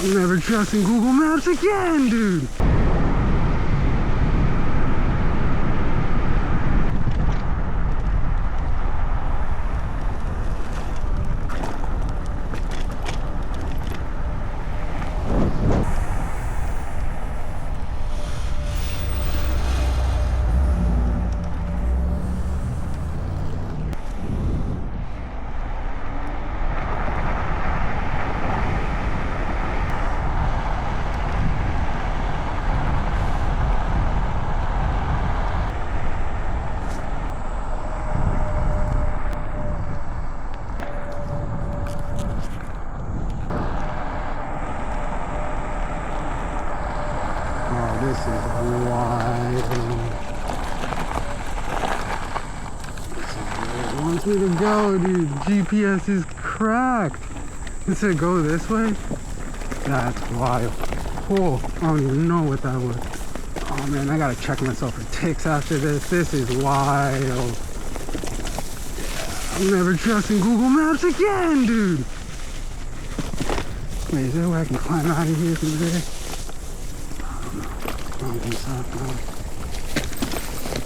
I'm never trusting Google Maps again, dude. This is wild. This is where it wants me to go, dude. GPS is cracked. It said go this way? That's wild. Oh, I don't even know what that was. Oh man, I gotta check myself for ticks after this. This is wild. I'm never trusting Google Maps again, dude. Wait, is there a way I can climb out of here through there?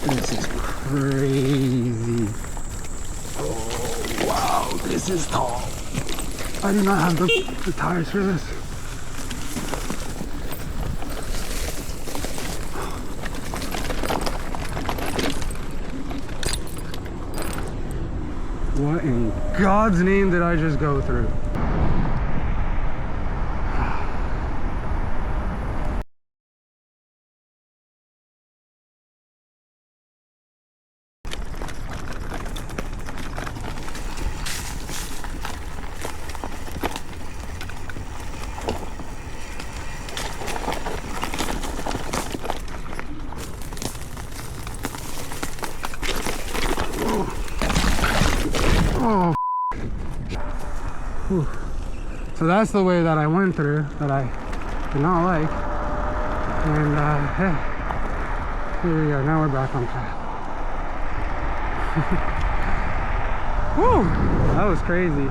This is crazy. Oh wow, this is tall. I do not have the tires for this. What in God's name did I just go through? Oh, whew. So that's the way that I went through that I did not like, and hey, here we go. Now we're back on track. Whew, that was crazy.